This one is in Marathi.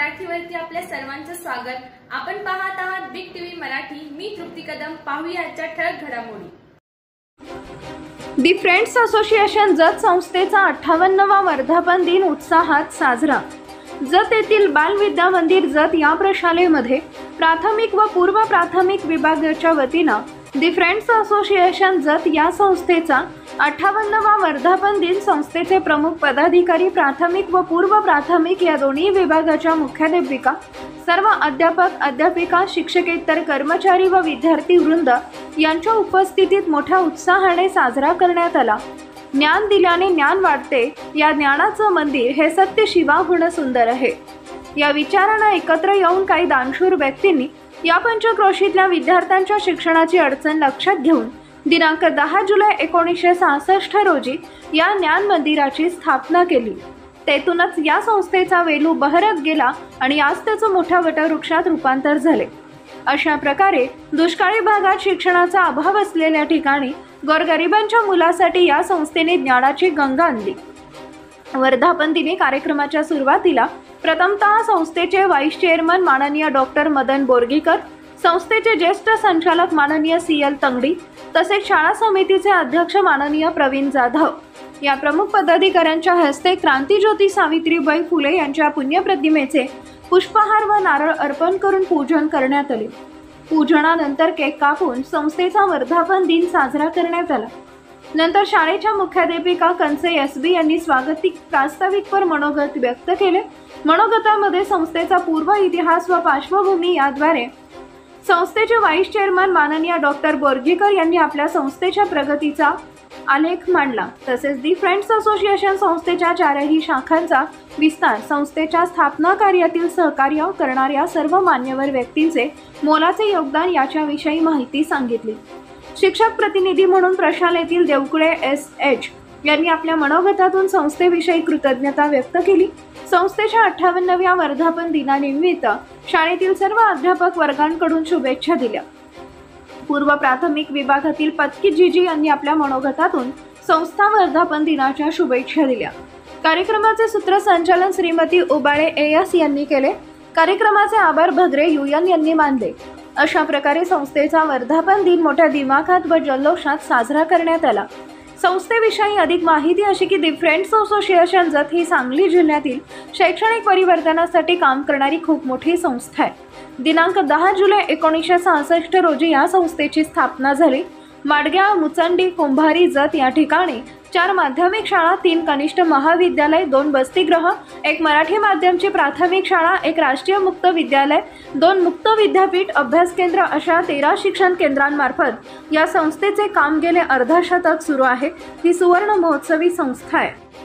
मराठीवरती आपल्या सर्वांचं स्वागत। आपण पाहत आहात बिग टीव्ही मराठी। मी तृप्ती कदम। पाहूया आजच्या ठळक घडामोडी। दी फ्रेंड्स असोसिएशन जत संस्थेचा 58वा वर्धापन दिन उत्साहात साजरा। जत येथील बाल विद्या मंदिर जत या प्रशालेमध्ये प्राथमिक व पूर्व प्राथमिक विभागाच्या वतीने दी फ्रेंड्स असोसिएशन जत या संस्थेचा 58वा वर्धापन दिन संस्थेचे प्रमुख पदाधिकारी, प्राथमिक व पूर्व प्राथमिक या दोन्ही विभागाच्या मुख्याध्यापिका, सर्व अध्यापक अध्यापिका, शिक्षकेतर कर्मचारी व विद्यार्थी वृंद यांच्या उपस्थितीत मोठ्या उत्साहाने साजरा करण्यात आला। ज्ञान दिल्याने ज्ञान वाढते, या ज्ञानाचं मंदिर हे सत्य शिवा होणं सुंदर आहे या विचारांना एकत्र येऊन काही दानशूर व्यक्तींनी या पंचक्रोशीतल्या विद्यार्थ्यांच्या शिक्षणाची अडचण लक्षात घेऊन दिनांक 10 जुलै 1966 रोजी या ज्ञान मंदिराची स्थापना केली। तेथूनच या संस्थेचा वेलू बहरत गेला आणि आज त्याचं मोठ्या वटवृक्षात रूपांतर झाले। अशा प्रकारे दुष्काळी भागात शिक्षणाचा अभाव असलेल्या ठिकाणी गोरगरिबांच्या मुलासाठी या संस्थेने ज्ञानाची गंगा आणली। वर्धापन दिनी कार्यक्रमाच्या सुरुवातीला प्रथमतः संस्थेचे वाईस चेअरमन माननीय डॉक्टर मदन बोर्गीकर, संस्थेचे ज्येष्ठ संचालक माननीय CL तंगडी, तसेच शाळा समितीचे अध्यक्ष माननीय प्रवीण जाधव या प्रमुख पदाधिकाऱ्यांच्या हस्ते क्रांतिज्योती सावित्रीबाई फुले यांच्या पुण्यप्रतिमेचे पुष्पहार व नारळ अर्पण करून पूजन करण्यात आले। पूजनानंतर केक कापून संस्थेचा वर्धापन दिन साजरा करण्यात आला। नंतर शाळेच्या मुख्याध्यापिका कंसे SB यांनी स्वागतिक प्रास्ताविकपर मनोगत व्यक्त केले। मनोगतामध्ये संस्थेचा पूर्व इतिहास व पार्श्वभूमी याद्वारे संस्थेचे वाईस चेअरमन माननीय डॉक्टर बोर्गीकर यांनी आपल्या संस्थेच्या प्रगतीचा आलेख मांडला। तसेच दी फ्रेंड्स असोसिएशन संस्थेच्या 4ही शाखांचा विस्तार, संस्थेच्या स्थापना कार्यातील सहकार्य करणाऱ्या सर्व मान्यवर व्यक्तींचे मोलाचे योगदान याच्याविषयी माहिती सांगितली। शिक्षक प्रतिनिधी म्हणून प्रशालेतील देवकुळे SH यांनी आपल्या मनोगतातून संस्थेविषयी कृतज्ञता व्यक्त केली। संस्थेच्या 58व्या वर्धापन दिनानिमित्त शाळेतील सर्व अध्यापक वर्गांकडून शुभेच्छा दिल्या। पूर्व प्राथमिक विभागातील पत्की जीजी यांनी आपल्या मनोगतातून संस्था वर्धापन दिनाच्या शुभेच्छा दिल्या। कार्यक्रमाचे सूत्रसंचालन श्रीमती उबाळे AS यांनी केले। कार्यक्रमाचे आभार भगरे UN यांनी मानले। अशा प्रकारे संस्थेचा वर्धापन दिन मोठ्या दिमाखात व जल्लोषात साजरा करण्यात आला। संस्थेविषयी अधिक माहिती अशी की दी फ्रेंड्स असोसिएशन जत ही सांगली जिल्ह्यातील शैक्षणिक परिवर्तनासाठी काम करणारी खूप मोठी संस्था आहे। दिनांक 10 जुलै 1966 रोजी या संस्थेची स्थापना झाली। माडग्या, मुचंडी, कुंभारी जत या ठिकाणी 4 माध्यमिक शाळा, 3 कनिष्ठ महाविद्यालय, 2 वसतिगृह, 1 मराठी माध्यमची प्राथमिक शाळा, 1 राष्ट्रीय मुक्त विद्यालय, 2 मुक्त विद्यापीठ अभ्यास केंद्र अशा 13 शिक्षण केंद्रांमार्फत या संस्थेचे काम गेले अर्धशतक सुरू आहे। ही सुवर्ण महोत्सवी संस्था आहे।